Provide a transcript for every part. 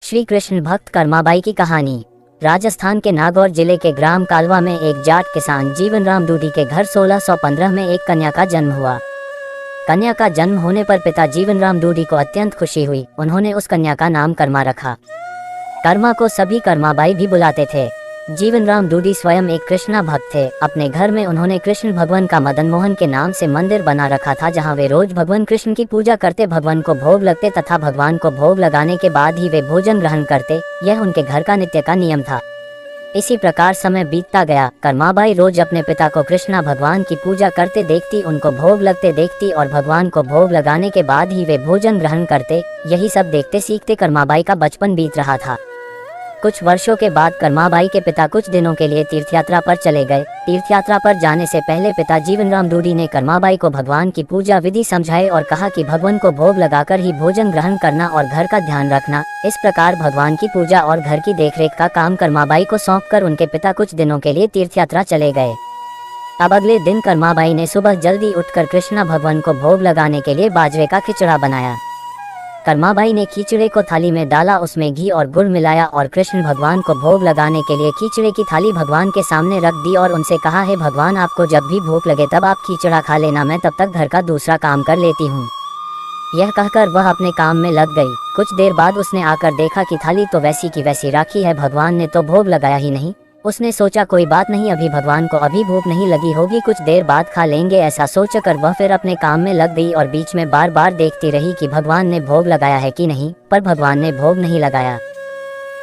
श्री कृष्ण भक्त कर्माबाई की कहानी। राजस्थान के नागौर जिले के ग्राम कालवा में एक जाट किसान जीवनराम डूडी के घर 1615 में एक कन्या का जन्म हुआ। कन्या का जन्म होने पर पिता जीवनराम डूडी को अत्यंत खुशी हुई। उन्होंने उस कन्या का नाम कर्मा रखा। कर्मा को सभी कर्माबाई भी बुलाते थे। जीवनराम डूडी स्वयं एक कृष्णा भक्त थे। अपने घर में उन्होंने कृष्ण भगवान का मदन मोहन के नाम से मंदिर बना रखा था, जहां वे रोज भगवान कृष्ण की पूजा करते, भगवान को भोग लगते तथा भगवान को भोग लगाने के बाद ही वे भोजन ग्रहण करते। यह उनके घर का नित्य का नियम था। इसी प्रकार समय बीतता गया। कर्माबाई रोज अपने पिता को कृष्णा भगवान की पूजा करते देखती, उनको भोग लगते देखती और भगवान को भोग लगाने के बाद ही वे भोजन ग्रहण करते। यही सब देखते सीखते कर्माबाई का बचपन बीत रहा था। कुछ वर्षों के बाद कर्माबाई के पिता कुछ दिनों के लिए तीर्थयात्रा पर चले गए। तीर्थयात्रा पर जाने से पहले पिता जीवनराम डूडी ने कर्माबाई को भगवान की पूजा विधि समझाए और कहा कि भगवान को भोग लगाकर ही भोजन ग्रहण करना और घर का ध्यान रखना। इस प्रकार भगवान की पूजा और घर की देखरेख का काम कर्माबाई को सौंपकर उनके पिता कुछ दिनों के लिए तीर्थयात्रा चले गए। अब अगले दिन कर्माबाई ने सुबह जल्दी उठकर कृष्णा भगवान को भोग लगाने के लिए बाजरे का खिचड़ा बनाया। कर्माबाई ने खिचड़े को थाली में डाला, उसमें घी और गुड़ मिलाया और कृष्ण भगवान को भोग लगाने के लिए खिचड़े की थाली भगवान के सामने रख दी और उनसे कहा, है भगवान, आपको जब भी भूख लगे तब आप खिचड़ा खा लेना, मैं तब तक घर का दूसरा काम कर लेती हूँ। यह कहकर वह अपने काम में लग गई। कुछ देर बाद उसने आकर देखा कि थाली तो वैसी की वैसी राखी है, भगवान ने तो भोग लगाया ही नहीं। उसने सोचा कोई बात नहीं, अभी भगवान को अभी भूख नहीं लगी होगी, कुछ देर बाद खा लेंगे। ऐसा सोचकर वह फिर अपने काम में लग गई और बीच में बार बार देखती रही कि भगवान ने भोग लगाया है कि नहीं, पर भगवान ने भोग नहीं लगाया।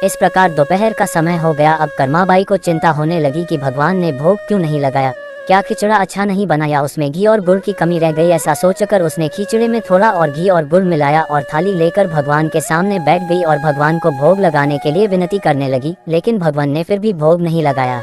इस प्रकार दोपहर का समय हो गया। अब कर्माबाई को चिंता होने लगी कि भगवान ने भोग क्यों नहीं लगाया, क्या खिचड़ा अच्छा नहीं बना या उसमें घी और गुड़ की कमी रह गई। ऐसा सोचकर उसने खिचड़े में थोड़ा और घी और गुड़ मिलाया और थाली लेकर भगवान के सामने बैठ गई और भगवान को भोग लगाने के लिए विनती करने लगी, लेकिन भगवान ने फिर भी भोग नहीं लगाया।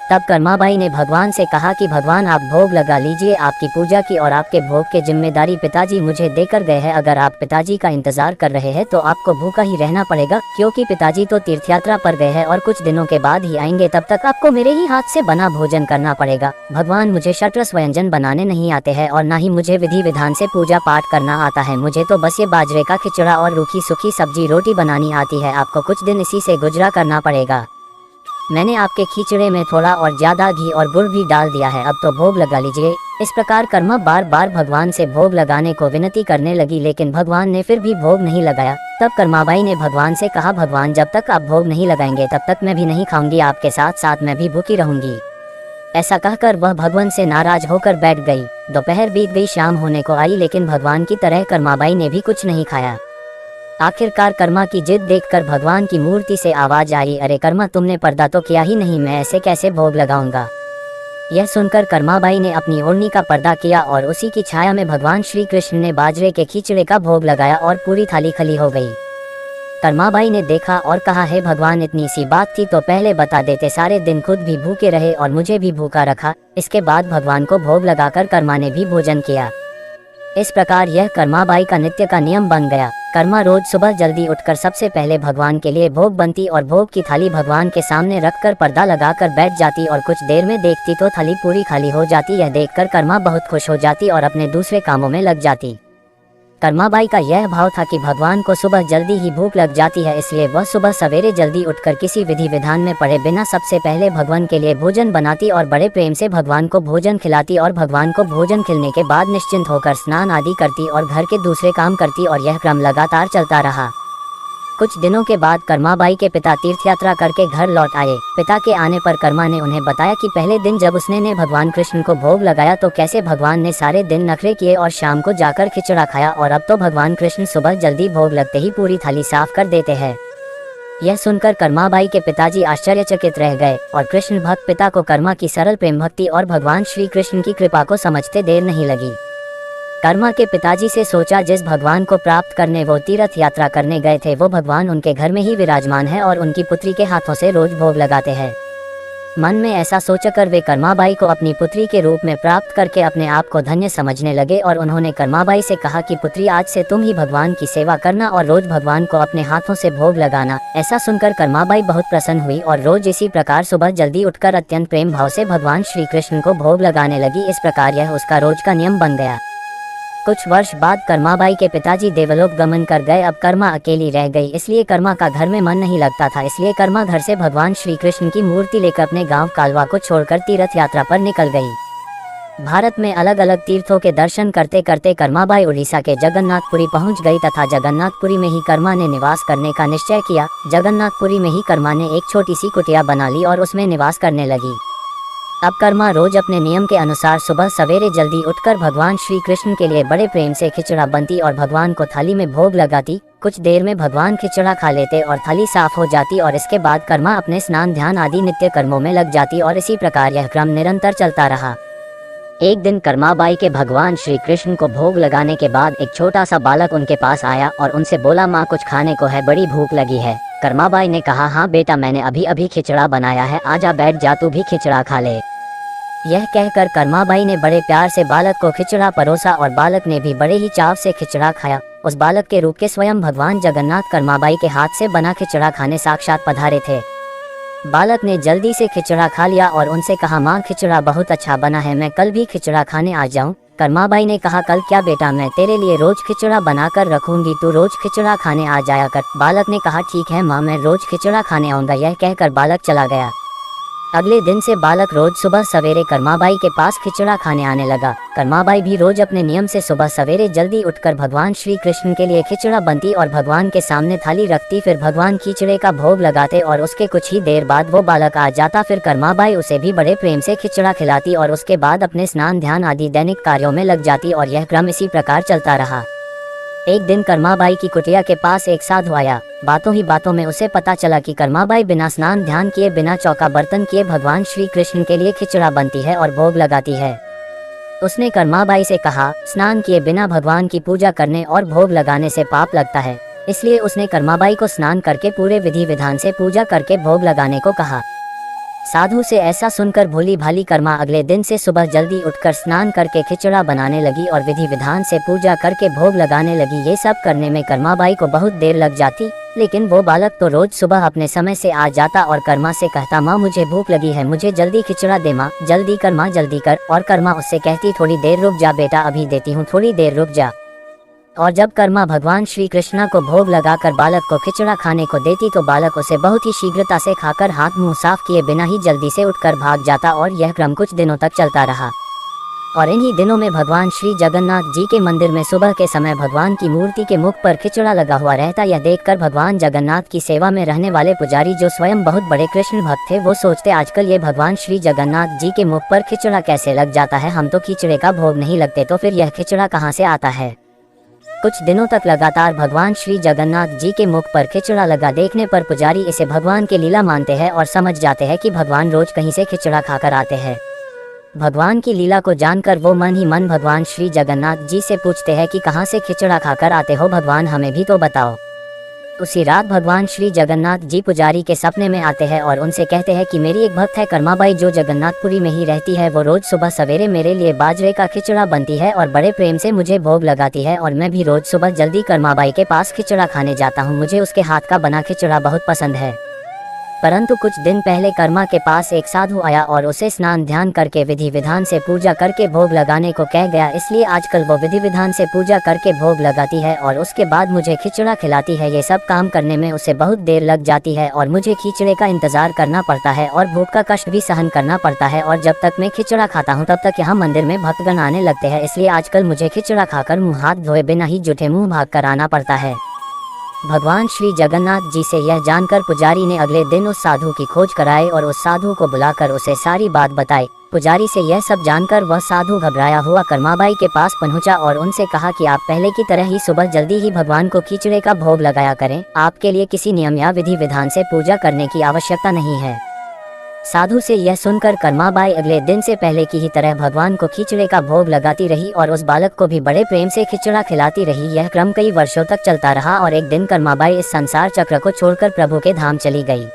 तब कर्माबाई ने भगवान से कहा कि भगवान, आप भोग लगा लीजिए, आपकी पूजा की और आपके भोग की जिम्मेदारी पिताजी मुझे देकर गए हैं। अगर आप पिताजी का इंतजार कर रहे हैं तो आपको भूखा ही रहना पड़ेगा, क्योंकि पिताजी तो तीर्थयात्रा पर गए हैं और कुछ दिनों के बाद ही आएंगे। तब तक आपको मेरे ही हाथ से बना भोजन करना पड़ेगा। भगवान, मुझे षड्रस व्यंजन बनाने नहीं आते हैं और न ही मुझे विधि विधान से पूजा पाठ करना आता है। मुझे तो बस ये बाजरे का खिचड़ा और रूखी सूखी सब्जी रोटी बनानी आती है। आपको कुछ दिन इसी से गुजरा करना पड़ेगा। मैंने आपके खिचड़े में थोड़ा और ज्यादा घी और गुड़ भी डाल दिया है, अब तो भोग लगा लीजिए। इस प्रकार कर्मा बार बार भगवान से भोग लगाने को विनती करने लगी, लेकिन भगवान ने फिर भी भोग नहीं लगाया। तब कर्माबाई ने भगवान से कहा, भगवान, जब तक आप भोग नहीं लगाएंगे तब तक मैं भी नहीं खाऊंगी, आपके साथ साथ मैं भी भूखी रहूंगी। ऐसा कहकर वह भगवान से नाराज होकर बैठ गई। दोपहर बीत गई, शाम होने को आई, लेकिन भगवान की तरह कर्माबाई ने भी कुछ नहीं खाया। आखिरकार कर्मा की जिद देखकर भगवान की मूर्ति से आवाज आई, अरे कर्मा, तुमने पर्दा तो किया ही नहीं, मैं ऐसे कैसे भोग लगाऊंगा। यह सुनकर कर्माबाई ने अपनी ओढ़नी का पर्दा किया और उसी की छाया में भगवान श्री कृष्ण ने बाजरे के खिचड़े का भोग लगाया और पूरी थाली खाली हो गई। कर्माबाई ने देखा और कहा, हे भगवान, इतनी सी बात थी तो पहले बता देते, सारे दिन खुद भी भूखे रहे और मुझे भी भूखा रखा। इसके बाद भगवान को भोग लगाकर कर्मा ने भी भोजन किया। इस प्रकार यह कर्माबाई का नित्य का नियम बन गया। कर्मा रोज सुबह जल्दी उठकर सबसे पहले भगवान के लिए भोग बनती और भोग की थाली भगवान के सामने रखकर पर्दा लगाकर बैठ जाती और कुछ देर में देखती तो थाली पूरी खाली हो जाती। यह देखकर कर्मा बहुत खुश हो जाती और अपने दूसरे कामों में लग जाती। कर्माबाई का यह भाव था कि भगवान को सुबह जल्दी ही भूख लग जाती है, इसलिए वह सुबह सवेरे जल्दी उठकर किसी विधि विधान में पड़े बिना सबसे पहले भगवान के लिए भोजन बनाती और बड़े प्रेम से भगवान को भोजन खिलाती और भगवान को भोजन खिलने के बाद निश्चिंत होकर स्नान आदि करती और घर के दूसरे काम करती और यह क्रम लगातार चलता रहा। कुछ दिनों के बाद कर्माबाई के पिता तीर्थयात्रा करके घर लौट आए। पिता के आने पर कर्मा ने उन्हें बताया कि पहले दिन जब उसने भगवान कृष्ण को भोग लगाया तो कैसे भगवान ने सारे दिन नखरे किए और शाम को जाकर खिचड़ा खाया, और अब तो भगवान कृष्ण सुबह जल्दी भोग लगते ही पूरी थाली साफ कर देते हैं। यह सुनकर कर्माबाई के पिताजी आश्चर्यचकित रह गए और कृष्ण भक्त पिता को कर्मा की सरल प्रेम भक्ति और भगवान श्री कृष्ण की कृपा को समझते देर नहीं लगी। कर्मा के पिताजी से सोचा, जिस भगवान को प्राप्त करने वो तीर्थ यात्रा करने गए थे वो भगवान उनके घर में ही विराजमान है और उनकी पुत्री के हाथों से रोज भोग लगाते हैं। मन में ऐसा सोचकर वे कर्माबाई को अपनी पुत्री के रूप में प्राप्त करके अपने आप को धन्य समझने लगे और उन्होंने कर्माबाई से कहा कि पुत्री, आज से तुम ही भगवान की सेवा करना और रोज भगवान को अपने हाथों से भोग लगाना। ऐसा सुनकर कर्माबाई बहुत प्रसन्न हुई और रोज इसी प्रकार सुबह जल्दी उठकर अत्यंत प्रेम भाव से भगवान श्री कृष्ण को भोग लगाने लगी। इस प्रकार यह उसका रोज का नियम बन गया। कुछ वर्ष बाद कर्माबाई के पिताजी देवलोक गमन कर गए। अब कर्मा अकेली रह गई, इसलिए कर्मा का घर में मन नहीं लगता था। इसलिए कर्मा घर से भगवान श्री कृष्ण की मूर्ति लेकर अपने गांव कालवा को छोड़कर तीर्थ यात्रा पर निकल गई। भारत में अलग अलग तीर्थों के दर्शन करते करते कर्माबाई उड़ीसा के जगन्नाथपुरी पहुंच गई तथा जगन्नाथपुरी में ही कर्मा ने निवास करने का निश्चय किया। जगन्नाथपुरी में ही कर्मा ने एक छोटी सी कुटिया बना ली और उसमें निवास करने लगी। अब कर्मा रोज अपने नियम के अनुसार सुबह सवेरे जल्दी उठकर भगवान श्री कृष्ण के लिए बड़े प्रेम से खिचड़ा बनती और भगवान को थाली में भोग लगाती। कुछ देर में भगवान खिचड़ा खा लेते और थाली साफ हो जाती और इसके बाद कर्मा अपने स्नान ध्यान आदि नित्य कर्मों में लग जाती और इसी प्रकार यह क्रम निरंतर चलता रहा। एक दिन कर्माबाई के भगवान श्री कृष्ण को भोग लगाने के बाद एक छोटा सा बालक उनके पास आया और उनसे बोला, माँ कुछ खाने को है, बड़ी भूख लगी है। कर्माबाई ने कहा, हाँ बेटा, मैंने अभी अभी खिचड़ा बनाया है, आजा बैठ जा, तू भी खिचड़ा खा ले। यह कहकर कर्माबाई ने बड़े प्यार से बालक को खिचड़ा परोसा और बालक ने भी बड़े ही चाव से खिचड़ा खाया। उस बालक के रूप के स्वयं भगवान जगन्नाथ कर्माबाई के हाथ से बना खिचड़ा खाने साक्षात पधारे थे। बालक ने जल्दी से खिचड़ा खा लिया और उनसे कहा, माँ खिचड़ा बहुत अच्छा बना है, मैं कल भी खिचड़ा खाने आ जाऊं। कर्माबाई ने कहा, कल क्या बेटा, मैं तेरे लिए रोज खिचड़ा बनाकर रखूंगी, तू रोज खिचड़ा खाने आ जाया कर। बालक ने कहा, ठीक है माँ, मैं रोज खिचड़ा खाने आऊंगा। यह कहकर बालक चला गया। अगले दिन से बालक रोज सुबह सवेरे कर्माबाई के पास खिचड़ा खाने आने लगा। कर्माबाई भी रोज अपने नियम से सुबह सवेरे जल्दी उठकर भगवान श्री कृष्ण के लिए खिचड़ा बनती और भगवान के सामने थाली रखती। फिर भगवान खिचड़े का भोग लगाते और उसके कुछ ही देर बाद वो बालक आ जाता। फिर कर्माबाई उसे भी बड़े प्रेम से खिचड़ा खिलाती और उसके बाद अपने स्नान ध्यान आदि दैनिक कार्यों में लग जाती और यह क्रम इसी प्रकार चलता रहा। एक दिन कर्माबाई की कुटिया के पास एक साधु आया। बातों ही बातों में उसे पता चला कि कर्माबाई बिना स्नान ध्यान किए, बिना चौका बर्तन किए भगवान श्री कृष्ण के लिए खिचड़ा बनती है और भोग लगाती है। उसने कर्माबाई से कहा, स्नान किए बिना भगवान की पूजा करने और भोग लगाने से पाप लगता है। इसलिए उसने कर्माबाई को स्नान करके पूरे विधि विधान से पूजा करके भोग लगाने को कहा। साधु से ऐसा सुनकर भोली भाली कर्मा अगले दिन से सुबह जल्दी उठकर स्नान करके खिचड़ा बनाने लगी और विधि विधान से पूजा करके भोग लगाने लगी। ये सब करने में कर्माबाई को बहुत देर लग जाती, लेकिन वो बालक तो रोज सुबह अपने समय से आ जाता और कर्मा से कहता, माँ मुझे भूख लगी है, मुझे जल्दी खिचड़ा दे माँ, जल्दी कर माँ, जल्दी कर। और कर्मा उससे कहती, थोड़ी देर रुक जा बेटा, अभी देती हूँ, थोड़ी देर रुक जा। और जब कर्मा भगवान श्री कृष्ण को भोग लगाकर बालक को खिचड़ा खाने को देती तो बालक उसे बहुत ही शीघ्रता से खाकर हाथ मुंह साफ किए बिना ही जल्दी से उठकर भाग जाता और यह क्रम कुछ दिनों तक चलता रहा। और इन्हीं दिनों में भगवान श्री जगन्नाथ जी के मंदिर में सुबह के समय भगवान की मूर्ति के मुख पर खिचड़ा लगा हुआ रहता। यह देखकर भगवान जगन्नाथ की सेवा में रहने वाले पुजारी, जो स्वयं बहुत बड़े कृष्ण भक्त थे, वो सोचते, आजकल ये भगवान श्री जगन्नाथ जी के मुख पर खिचड़ा कैसे लग जाता है, हम तो खिचड़े का भोग नहीं लगते, तो फिर यह खिचड़ा कहाँ से आता है। कुछ दिनों तक लगातार भगवान श्री जगन्नाथ जी के मुख पर खिचड़ा लगा देखने पर पुजारी इसे भगवान की लीला मानते हैं और समझ जाते हैं कि भगवान रोज कहीं से खिचड़ा खाकर आते हैं। भगवान की लीला को जानकर वो मन ही मन भगवान श्री जगन्नाथ जी से पूछते हैं कि कहाँ से खिचड़ा खाकर आते हो भगवान, हमें भी तो बताओ। उसी रात भगवान श्री जगन्नाथ जी पुजारी के सपने में आते हैं और उनसे कहते हैं कि मेरी एक भक्त है कर्माबाई, जो जगन्नाथपुरी में ही रहती है, वो रोज सुबह सवेरे मेरे लिए बाजरे का खिचड़ा बनती है और बड़े प्रेम से मुझे भोग लगाती है और मैं भी रोज सुबह जल्दी कर्माबाई के पास खिचड़ा खाने जाता हूँ। मुझे उसके हाथ का बना खिचड़ा बहुत पसंद है। परंतु कुछ दिन पहले कर्मा के पास एक साधु आया और उसे स्नान ध्यान करके विधि विधान से पूजा करके भोग लगाने को कह गया, इसलिए आजकल वो विधि विधान से पूजा करके भोग लगाती है और उसके बाद मुझे खिचड़ा खिलाती है। ये सब काम करने में उसे बहुत देर लग जाती है और मुझे खिचड़े का इंतजार करना पड़ता है और भूख का कष्ट भी सहन करना पड़ता है, और जब तक मैं खिचड़ा खाता हूँ तब तक यहाँ मंदिर में भक्तगण आने लगते हैं, इसलिए आजकल मुझे खिचड़ा खाकर मुँह हाथ धोए बिना ही जूठे मुँह भाग कर आना पड़ता है। भगवान श्री जगन्नाथ जी से यह जानकर पुजारी ने अगले दिन उस साधु की खोज कराई और उस साधु को बुलाकर उसे सारी बात बताई। पुजारी से यह सब जानकर वह साधु घबराया हुआ कर्माबाई के पास पहुंचा और उनसे कहा कि आप पहले की तरह ही सुबह जल्दी ही भगवान को खिचड़े का भोग लगाया करें, आपके लिए किसी नियम या विधि विधान से पूजा करने की आवश्यकता नहीं है। साधु से यह सुनकर कर्माबाई अगले दिन से पहले की ही तरह भगवान को खिचड़े का भोग लगाती रही और उस बालक को भी बड़े प्रेम से खिचड़ा खिलाती रही। यह क्रम कई वर्षों तक चलता रहा और एक दिन कर्माबाई इस संसार चक्र को छोड़कर प्रभु के धाम चली गई।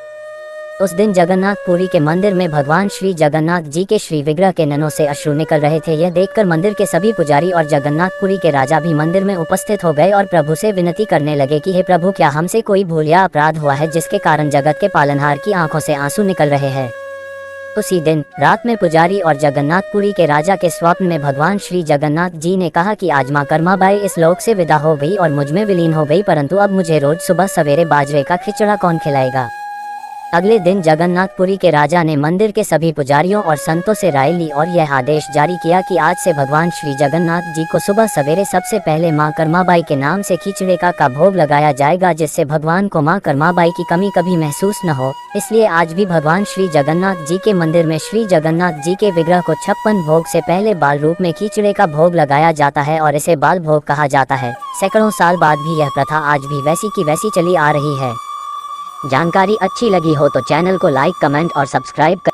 उस दिन जगन्नाथपुरी के मंदिर में भगवान श्री जगन्नाथ जी के श्री विग्रह के नैनों से अश्रु निकल रहे थे। यह देखकर मंदिर के सभी पुजारी और जगन्नाथपुरी के राजा भी मंदिर में उपस्थित हो गए और प्रभु से विनती करने लगे कि हे प्रभु, क्या हमसे कोई भूल या अपराध हुआ है जिसके कारण जगत के पालनहार की आंखों से आंसू निकल रहे हैं। उसी दिन रात में पुजारी और जगन्नाथपुरी के राजा के स्वप्न में भगवान श्री जगन्नाथ जी ने कहा कि आज माँ कर्माबाई इस लोक से विदा हो गई और मुझ में विलीन हो गई, परंतु अब मुझे रोज सुबह सवेरे बाजरे का खिचड़ा कौन खिलाएगा। अगले दिन जगन्नाथपुरी के राजा ने मंदिर के सभी पुजारियों और संतों से राय ली और यह आदेश जारी किया कि आज से भगवान श्री जगन्नाथ जी को सुबह सवेरे सबसे पहले माँ कर्माबाई के नाम से खिचड़े का भोग लगाया जाएगा, जिससे भगवान को माँ कर्माबाई की कमी कभी महसूस न हो। इसलिए आज भी भगवान श्री जगन्नाथ जी के मंदिर में श्री जगन्नाथ जी के विग्रह को 56 भोग से पहले बाल रूप में खिचड़े का भोग लगाया जाता है और इसे बाल भोग कहा जाता है। सैकड़ों साल बाद भी यह प्रथा आज भी वैसी की वैसी चली आ रही है। जानकारी अच्छी लगी हो तो चैनल को लाइक, कमेंट और सब्सक्राइब कर